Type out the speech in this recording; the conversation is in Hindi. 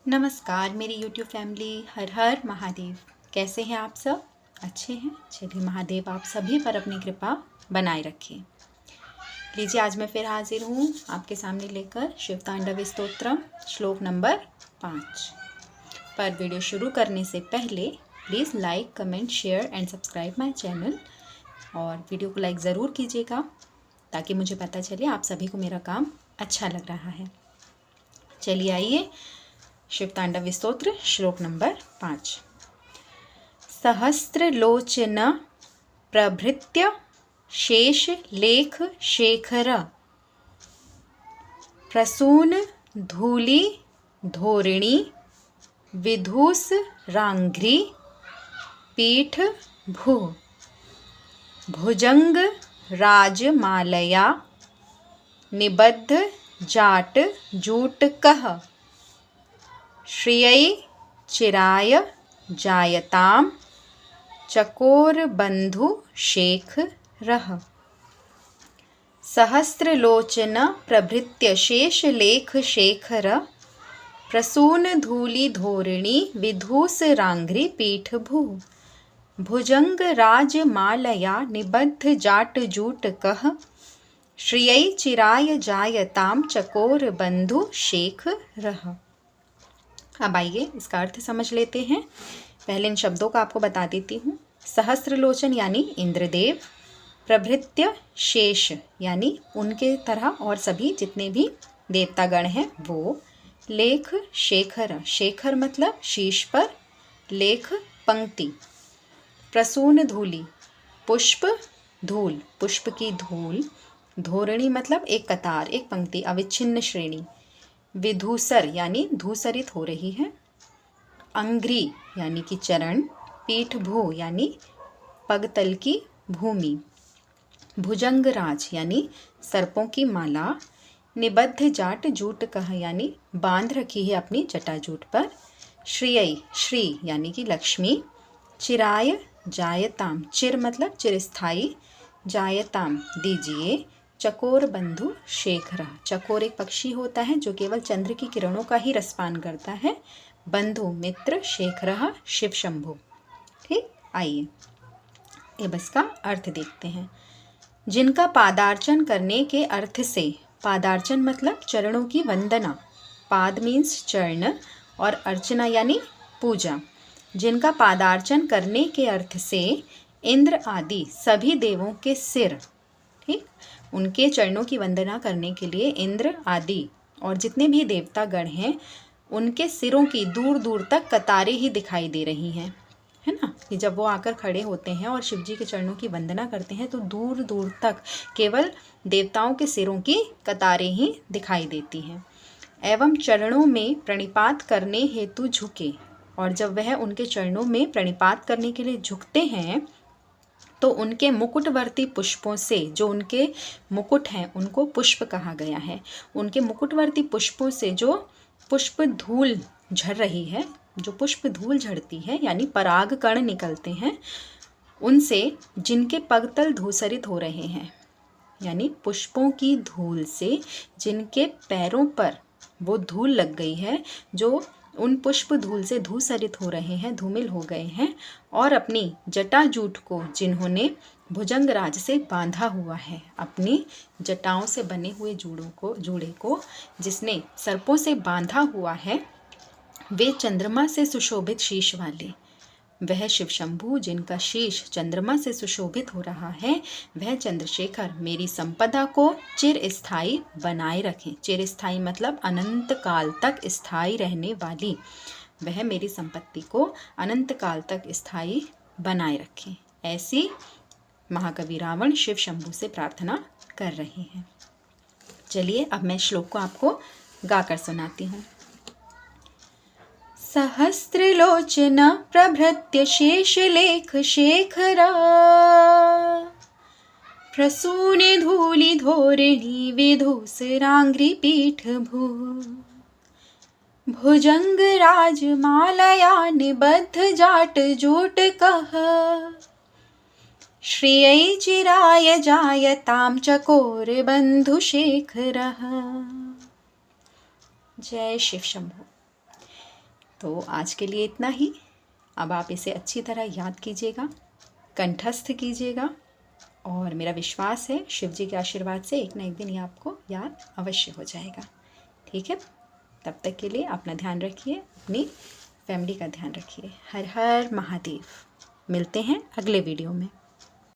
नमस्कार मेरी YouTube फैमिली। हर हर महादेव। कैसे हैं आप सब? अच्छे हैं? चलिए, महादेव आप सभी पर अपनी कृपा बनाए रखें। लीजिए, आज मैं फिर हाजिर हूँ आपके सामने लेकर शिव तांडव स्तोत्रम श्लोक नंबर 5। पर वीडियो शुरू करने से पहले please like, comment, share and subscribe my channel. और वीडियो को लाइक ज़रूर कीजिएगा ताकि मुझे पता चले आप सभी को मेरा काम अच्छा लग रहा है। चलिए आइए, शिव तांडव स्तोत्र श्लोक नंबर 5। सहस्रलोचन प्रभृत्य शेष लेख शेखर प्रसून धूलि धोरिणी विधूस रांघ्रि पीठ भू भुजंग राजमालया निबद्ध जाट जूटकः श्रियै चिराय जायतां चकोरबन्धु शेखरः। सहस्रलोचन प्रभृत्य शेष लेख शेखर प्रसून धूलि धोरिणी विधूस रांघ्रि पीठ भू भुजंग राजमालया निबद्ध जाट जूटकः श्रियै चिराय जायतां चकोरबन्धु शेखरः। अब आइए इसका अर्थ समझ लेते हैं। पहले इन शब्दों का आपको बता देती हूँ। सहस्रलोचन यानी इंद्रदेव, प्रभृत्य शेष यानी उनके तरह और सभी जितने भी देवतागण हैं वो, लेख शेखर, शेखर मतलब शीश पर, लेख पंक्ति, प्रसून धूलि पुष्प धूल, पुष्प की धूल, धोरणी मतलब एक कतार, एक पंक्ति, अविच्छिन्न श्रेणी, विधूसर यानी धूसरित हो रही है, अंग्री यानी कि चरण, पीठ भू यानी पगतल की भूमि, भुजंगराज यानी सर्पों की माला, निबद्ध जाट जूट कह यानी बांध रखी है अपनी जटाजूट पर, श्रिय श्री यानी कि लक्ष्मी, चिराय जायताम, चिर मतलब चिरस्थाई, जायताम दीजिए, चकोर बंधु शेखर, चकोर एक पक्षी होता है जो केवल चंद्र की किरणों का ही रसपान करता है, बंधु मित्र, शेखर शिव शंभु। ठीक, आइए अब इसका अर्थ देखते हैं। जिनका पादार्चन करने के अर्थ से, पादार्चन मतलब चरणों की वंदना, पाद मीन्स चरण और अर्चना यानी पूजा, जिनका पादार्चन करने के अर्थ से इंद्र आदि सभी देवों के सिर, ठीक, उनके चरणों की वंदना करने के लिए इंद्र आदि और जितने भी देवतागण हैं उनके सिरों की दूर दूर तक कतारें ही दिखाई दे रही हैं, है ना, कि जब वो आकर खड़े होते हैं और शिव जी के चरणों की वंदना करते हैं तो दूर दूर तक केवल देवताओं के सिरों की कतारें ही दिखाई देती हैं। एवं चरणों में प्रणिपात करने हेतु झुके, और जब वह उनके चरणों में प्रणिपात करने के लिए झुकते हैं तो उनके मुकुटवर्ती पुष्पों से, जो उनके मुकुट हैं उनको पुष्प कहा गया है, उनके मुकुटवर्ती पुष्पों से जो पुष्प धूल झड़ रही है, जो पुष्प धूल झड़ती है यानी पराग कण निकलते हैं, उनसे जिनके पगतल धूसरित हो रहे हैं, यानी पुष्पों की धूल से जिनके पैरों पर वो धूल लग गई है, जो उन पुष्प धूल से धूसरित हो रहे हैं, धूमिल हो गए हैं, और अपनी जटाजूट को जिन्होंने भुजंगराज से बांधा हुआ है, अपनी जटाओं से बने हुए जूड़े को जिसने सर्पों से बांधा हुआ है, वे चंद्रमा से सुशोभित शीश वाले, वह शिव शंभु जिनका शीश चंद्रमा से सुशोभित हो रहा है, वह चंद्रशेखर मेरी संपदा को चिर स्थायी बनाए रखें। चिर स्थायी मतलब अनंत काल तक स्थायी रहने वाली, वह मेरी संपत्ति को अनंत काल तक स्थायी बनाए रखें, ऐसी महाकवि रावण शिव शंभु से प्रार्थना कर रहे हैं। चलिए अब मैं श्लोक को आपको गाकर सुनाती हूँ। सहस्रलोचन प्रभृत्य शेषलेख शेखरा प्रसूने धूलि धोरिणी विधूसरांघ्रि पीठ भू भुजंग राजमालया निबद्ध जाट जूटकः श्रियै चिराय जायतां चकोरबन्धु शेखरः। जय शिव शंभु। तो आज के लिए इतना ही। अब आप इसे अच्छी तरह याद कीजिएगा, कंठस्थ कीजिएगा, और मेरा विश्वास है शिव जी के आशीर्वाद से एक ना एक दिन ये आपको याद अवश्य हो जाएगा। ठीक है, तब तक के लिए अपना ध्यान रखिए, अपनी फैमिली का ध्यान रखिए। हर हर महादेव। मिलते हैं अगले वीडियो में।